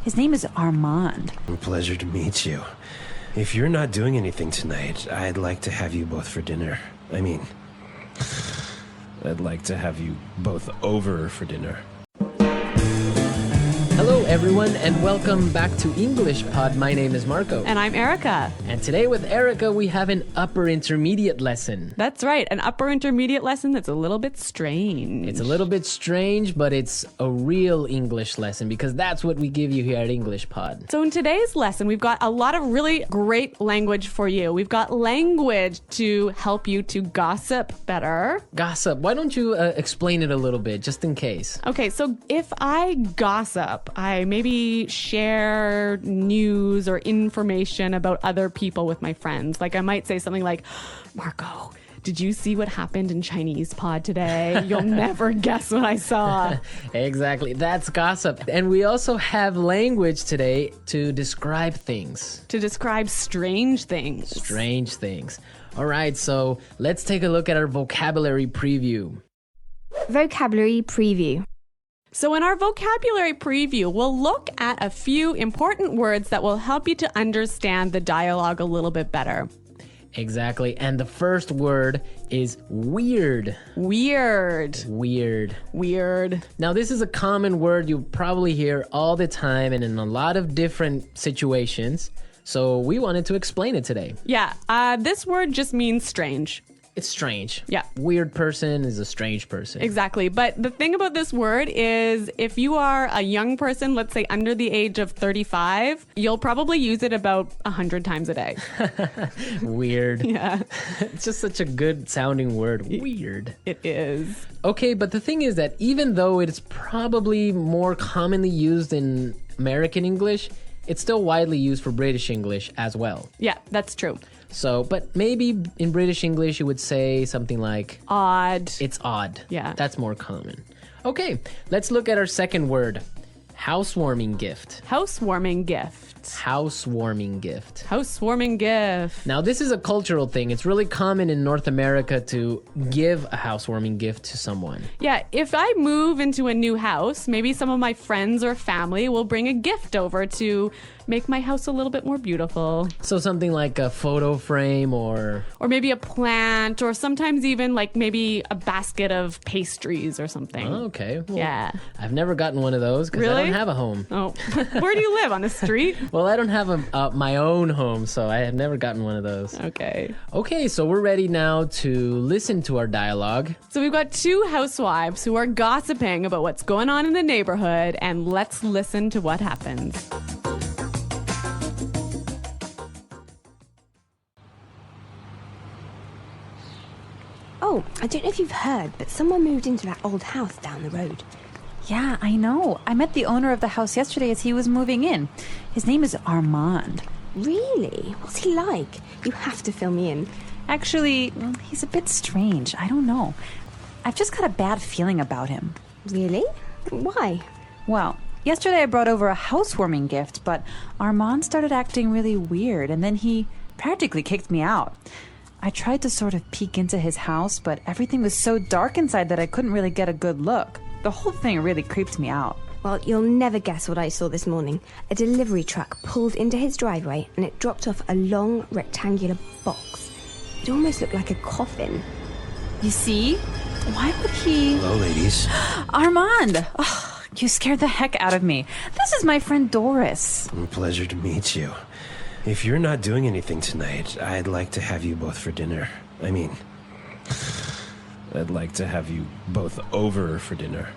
His name is Armand. Pleasure to meet you. If you're not doing anything tonight, I'd like to have you both for dinner. I mean, I'd like to have you both over for dinner. Hello everyone and welcome back to EnglishPod. My name is Marco. And I'm Erica. And today with Erica we have an upper intermediate lesson. That's right, an upper intermediate lesson that's a little bit strange. It's a little bit strange, but it's a real English lesson because that's what we give you here at EnglishPod. So in today's lesson, we've got a lot of really great language for you. We've got language to help you to gossip better. Gossip. Why don't you explain it a little bit, just in case? Okay, so if I gossip, I maybe share news or information about other people with my friends. Like I might say something like, Marco, did you see what happened in Chinese pod today? You'll never guess what I saw. Exactly. That's gossip. And we also have language today to describe things. To describe strange things. Strange things. All right, so let's take a look at our vocabulary preview. Vocabulary preview. So in our vocabulary preview, we'll look at a few important words that will help you to understand the dialogue a little bit better. Exactly. And the first word is weird. Weird. Weird. Weird. Now, this is a common word you probably hear all the time and in a lot of different situations. So we wanted to explain it today. Yeah, this word just means strange. It's strange. Yeah. Weird person is a strange person. Exactly. But the thing about this word is if you are a young person, let's say under the age of 35, you'll probably use it about 100 times a day. Weird. Yeah. It's just such a good sounding word. Weird. It is. Okay, but the thing is that even though it's probably more commonly used in American English, it's still widely used for British English as well. Yeah, that's true. So, but maybe in British English you would say something like Odd. it's odd. Yeah. That's more common. Okay, let's look at our second word. Housewarming gift. Housewarming gift. Housewarming gift. Housewarming gift. Now, this is a cultural thing. It's really common in North America to give a housewarming gift to someone. Yeah, if I move into a new house, maybe some of my friends or family will bring a gift over to make my house a little bit more beautiful. So something like a photo frame or maybe a plant, or sometimes even like maybe a basket of pastries or something. Oh, okay. Well, yeah. I've never gotten one of those because Really? I don't have a home. Oh, where do you live? On the street? Well, I don't have my own home, so I have never gotten one of those. Okay. Okay, so we're ready now to listen to our dialogue. So we've got two housewives who are gossiping about what's going on in the neighborhood, and let's listen to what happens. Oh, I don't know if you've heard, but someone moved into that old house down the road. Yeah, I know. I met the owner of the house yesterday as he was moving in. His name is Armand. Really? What's he like? You have to fill me in. Actually, well, he's a bit strange. I don't know. I've just got a bad feeling about him. Really? Why? Well, yesterday I brought over a housewarming gift, but Armand started acting really weird, and then he practically kicked me out. I tried to sort of peek into his house, but everything was so dark inside that I couldn't really get a good look. The whole thing really creeped me out. Well, you'll never guess what I saw this morning. A delivery truck pulled into his driveway and it dropped off a long rectangular box. It almost looked like a coffin. You see? Why would he... Hello, ladies. Armand! Oh, you scared the heck out of me. This is my friend Doris. Pleasure to meet you. If you're not doing anything tonight, I'd like to have you both for dinner. I mean, I'd like to have you both over for dinner.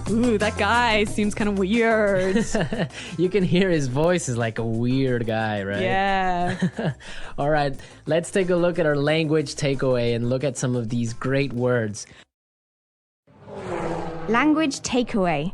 Ooh, that guy seems kind of weird. You can hear his voice is like a weird guy, right? Yeah. All right, let's take a look at our language takeaway and look at some of these great words. Language takeaway.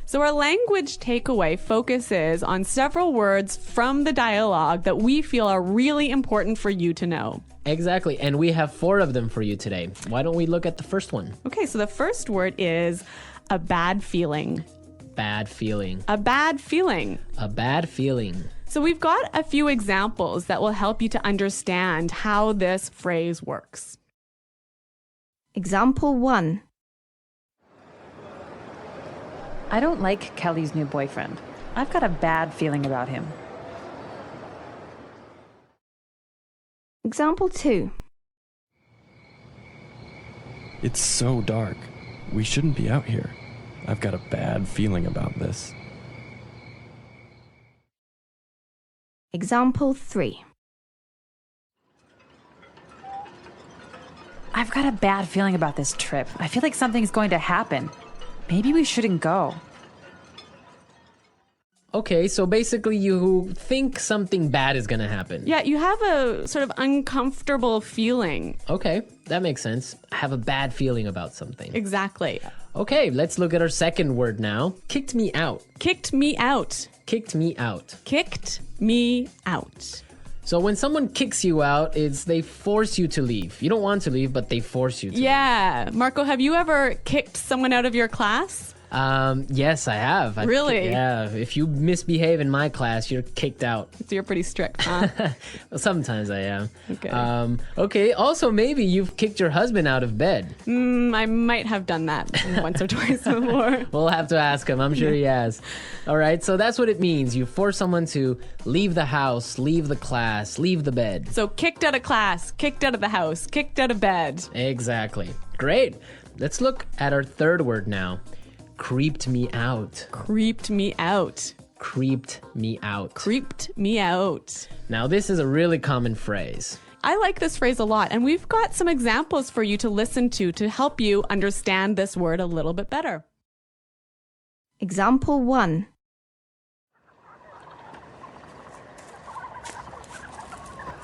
So our language takeaway focuses on several words from the dialogue that we feel are really important for you to know. Exactly, and we have 4 of them for you today. Why don't we look at the first one? Okay, so the first word is a bad feeling. bad feeling. A bad feeling. A bad feeling. So we've got a few examples that will help you to understand how this phrase works. Example 1. I don't like Kelly's new boyfriend. I've got a bad feeling about him. Example 2. It's so dark. We shouldn't be out here. I've got a bad feeling about this. Example 3. I've got a bad feeling about this trip. I feel like something's going to happen. Maybe we shouldn't go. Okay, so basically you think something bad is gonna happen. Yeah, you have a sort of uncomfortable feeling. Okay, that makes sense. I have a bad feeling about something. Exactly. Okay, let's look at our second word now. Kicked me out. Kicked me out. Kicked me out. Kicked me out. So when someone kicks you out, it's they force you to leave. You don't want to leave, but they force you to. Yeah. Marco, have you ever kicked someone out of your class? Yes, I have. Really? Yeah. If you misbehave in my class, you're kicked out. So you're pretty strict, huh? Well, sometimes I am. Okay. Okay. Also, maybe you've kicked your husband out of bed. I might have done that once or twice before. We'll have to ask him. I'm sure he has. All right. So that's what it means. You force someone to leave the house, leave the class, leave the bed. So kicked out of class, kicked out of the house, kicked out of bed. Exactly. Great. Let's look at our third word now. Creeped me out. Creeped me out. Creeped me out. Creeped me out. Now, this is a really common phrase. I like this phrase a lot, and we've got some examples for you to listen to help you understand this word a little bit better. Example 1.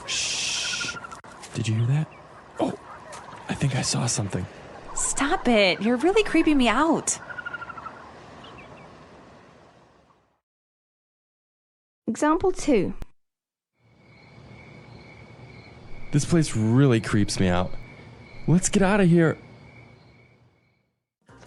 Shh. Did you hear that? Oh, I think I saw something. Stop it. You're really creeping me out. Example 2. This place really creeps me out. Let's get out of here.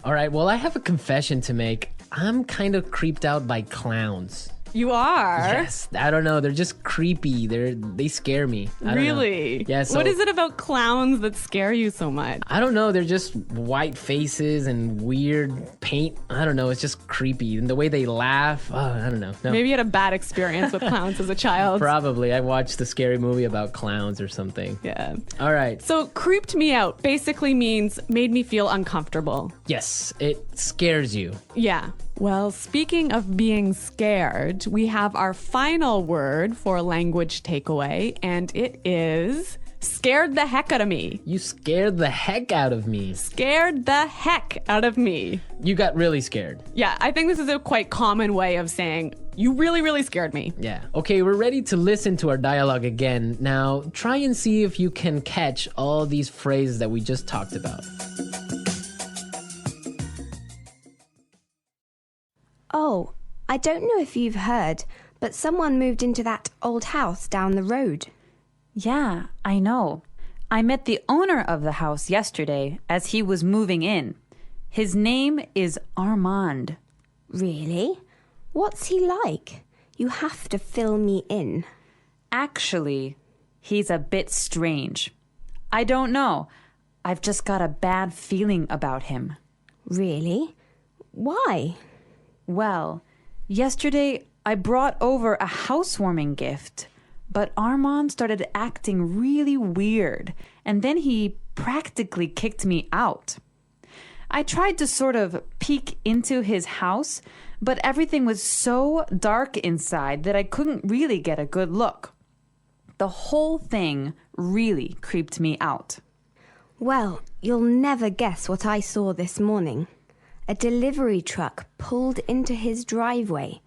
All right, well, I have a confession to make. I'm kind of creeped out by clowns. You are? Yes, I don't know. They're just creepy. They scare me. I don't know. Really? Yeah. So, what is it about clowns that scare you so much? I don't know. They're just white faces and weird paint. I don't know. It's just creepy. And the way they laugh. Oh, I don't know. No. Maybe you had a bad experience with clowns as a child. Probably. I watched a scary movie about clowns or something. Yeah. All right. So creeped me out basically means made me feel uncomfortable. Yes, it scares you. Yeah. Well, speaking of being scared, we have our final word for language takeaway, and it is scared the heck out of me. You scared the heck out of me. Scared the heck out of me. You got really scared. Yeah, I think this is a quite common way of saying, you really, really scared me. Yeah. Okay, we're ready to listen to our dialogue again. Now, try and see if you can catch all these phrases that we just talked about. Oh, I don't know if you've heard, but someone moved into that old house down the road. Yeah, I know. I met the owner of the house yesterday as he was moving in. His name is Armand. Really? What's he like? You have to fill me in. Actually, he's a bit strange. I don't know. I've just got a bad feeling about him. Really? Why? Well, yesterday I brought over a housewarming gift, but Armand started acting really weird, and then he practically kicked me out. I tried to sort of peek into his house, but everything was so dark inside that I couldn't really get a good look. The whole thing really creeped me out. Well, you'll never guess what I saw this morning. A delivery truck pulled into his driveway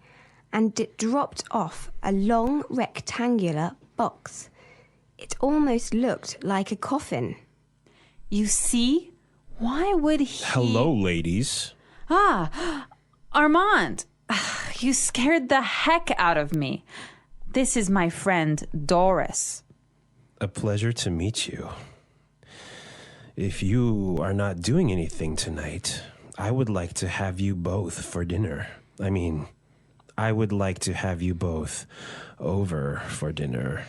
and it dropped off a long rectangular box. It almost looked like a coffin. You see? Why would he... Hello, ladies. Ah, Armand, you scared the heck out of me. This is my friend, Doris. A pleasure to meet you. If you are not doing anything tonight, I would like to have you both for dinner. I mean, I would like to have you both over for dinner.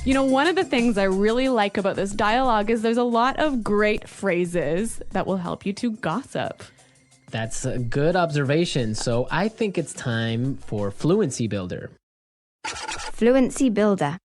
You know, one of the things I really like about this dialogue is there's a lot of great phrases that will help you to gossip. That's a good observation. So I think it's time for Fluency Builder. Fluency Builder.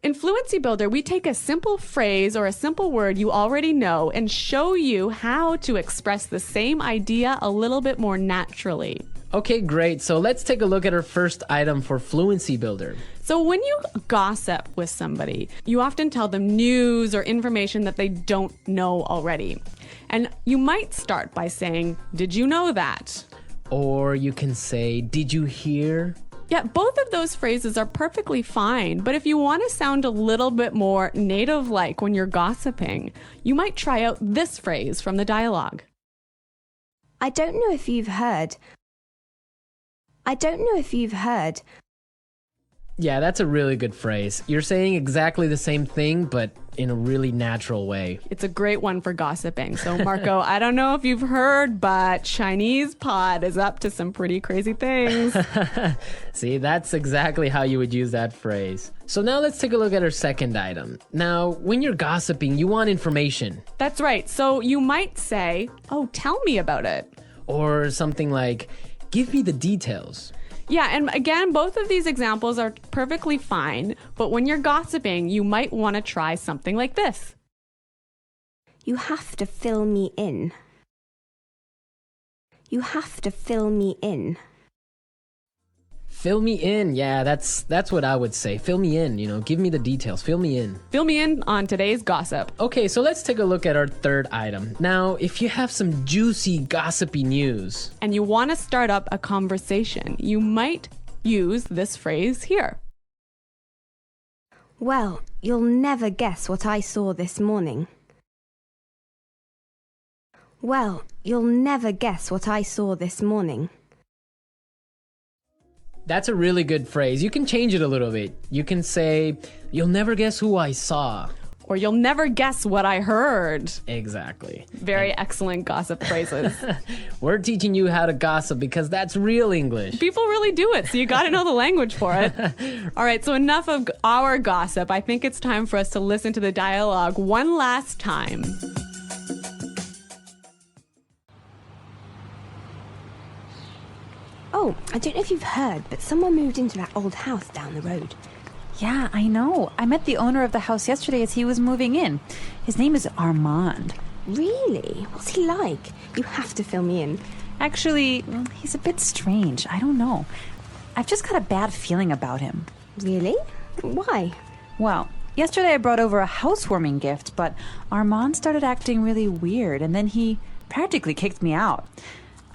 In Fluency Builder, we take a simple phrase or a simple word you already know and show you how to express the same idea a little bit more naturally. Okay, great. So let's take a look at our first item for Fluency Builder. So when you gossip with somebody, you often tell them news or information that they don't know already. And you might start by saying, "Did you know that?" Or you can say, "Did you hear?" Yeah, both of those phrases are perfectly fine, but if you want to sound a little bit more native-like when you're gossiping, you might try out this phrase from the dialogue. I don't know if you've heard. Yeah, that's a really good phrase. You're saying exactly the same thing, but in a really natural way. It's a great one for gossiping. So, Marco, I don't know if you've heard, but Chinese pod is up to some pretty crazy things. See, that's exactly how you would use that phrase. So now let's take a look at our second item. Now, when you're gossiping, you want information. That's right. So you might say, "Oh, tell me about it." Or something like, "Give me the details." Yeah, and again, both of these examples are perfectly fine, but when you're gossiping, you might want to try something like this. You have to fill me in. You have to fill me in. Fill me in. Yeah, that's what I would say. Fill me in, give me the details. Fill me in. Fill me in on today's gossip. Okay, so let's take a look at our third item. Now, if you have some juicy, gossipy news, And you want to start up a conversation, you might use this phrase here. Well, you'll never guess what I saw this morning. Well, you'll never guess what I saw this morning. that's a really good phrase. You can change it a little bit. You can say, "You'll never guess who I saw." Or "You'll never guess what I heard." Exactly. Very excellent gossip phrases. We're teaching you how to gossip because that's real English. People really do it, so you got to know the language for it. All right, so enough of our gossip. I think it's time for us to listen to the dialogue one last time. Oh, I don't know if you've heard, but someone moved into that old house down the road. Yeah, I know. I met the owner of the house yesterday as he was moving in. His name is Armand. Really? What's he like? You have to fill me in. Actually, he's a bit strange. I don't know. I've just got a bad feeling about him. Really? Why? Well, yesterday I brought over a housewarming gift, but Armand started acting really weird, and then he practically kicked me out.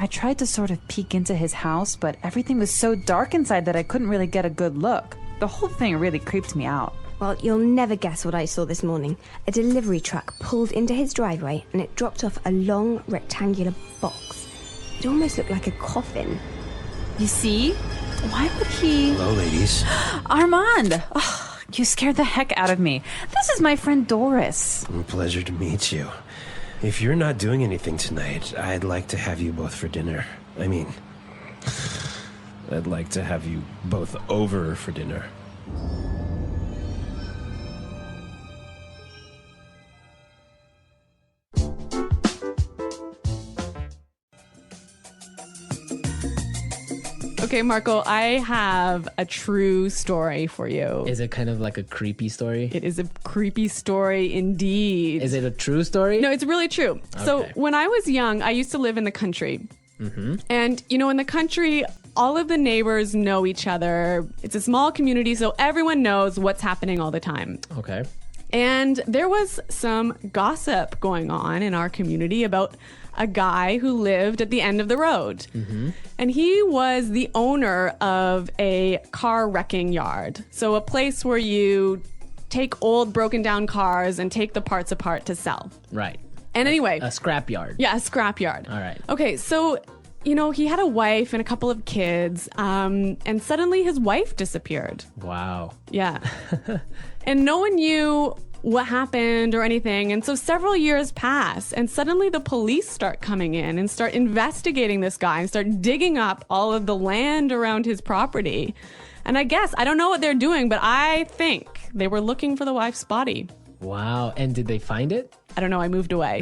I tried to sort of peek into his house, but everything was so dark inside that I couldn't really get a good look. The whole thing really creeped me out. Well, you'll never guess what I saw this morning. A delivery truck pulled into his driveway and it dropped off a long rectangular box. It almost looked like a coffin. You see? Why would he... Hello, ladies. Armand! Oh, you scared the heck out of me. This is my friend Doris. Pleasure to meet you. If you're not doing anything tonight, I'd like to have you both for dinner. I mean, I'd like to have you both over for dinner. Okay, Marco, I have a true story for you. Is it kind of like a creepy story? It is a creepy story indeed. Is it a true story? No, it's really true. So Okay. when I was young, I used to live in the country. Mm-hmm. And, in the country, all of the neighbors know each other. It's a small community, so everyone knows what's happening all the time. Okay. And there was some gossip going on in our community about a guy who lived at the end of the road. Mm-hmm. And he was the owner of a car wrecking yard. So a place where you take old broken down cars and take the parts apart to sell. Right. And anyway. A scrap yard. Yeah, a scrap yard. All right. Okay, so, he had a wife and a couple of kids, and suddenly his wife disappeared. Wow. Yeah. And no one knew what happened or anything. And so several years pass, and suddenly the police start coming in and start investigating this guy and start digging up all of the land around his property. And I don't know what they're doing, but I think they were looking for the wife's body. Wow. And did they find it? I don't know. I moved away.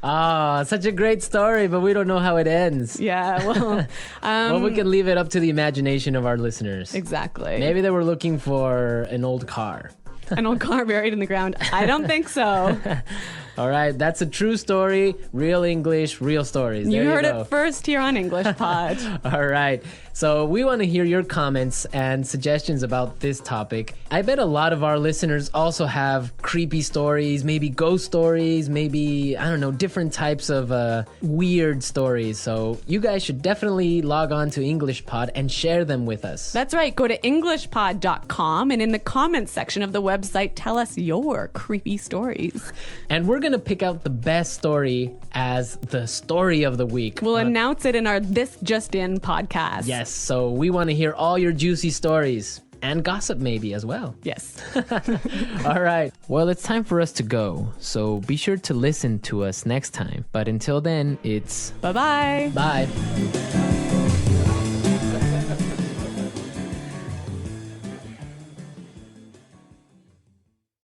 Such a great story, but we don't know how it ends. Yeah, well... Well, we can leave it up to the imagination of our listeners. Exactly. Maybe they were looking for an old car. An old car buried in the ground. I don't think so. All right, that's a true story. Real English, real stories. You There heard go. it first here on EnglishPod. All right. So we want to hear your comments and suggestions about this topic. I bet a lot of our listeners also have creepy stories, maybe ghost stories, maybe, I don't know, different types of weird stories. So you guys should definitely log on to EnglishPod and share them with us. That's right. Go to EnglishPod.com, and in the comments section of the website, tell us your creepy stories. And we're going to pick out the best story as the story of the week. We'll announce it in our This Just In podcast. Yes, so we want to hear all your juicy stories and gossip maybe as well. Yes. All right. Well, it's time for us to go. So be sure to listen to us next time. But until then, it's Bye-bye. bye.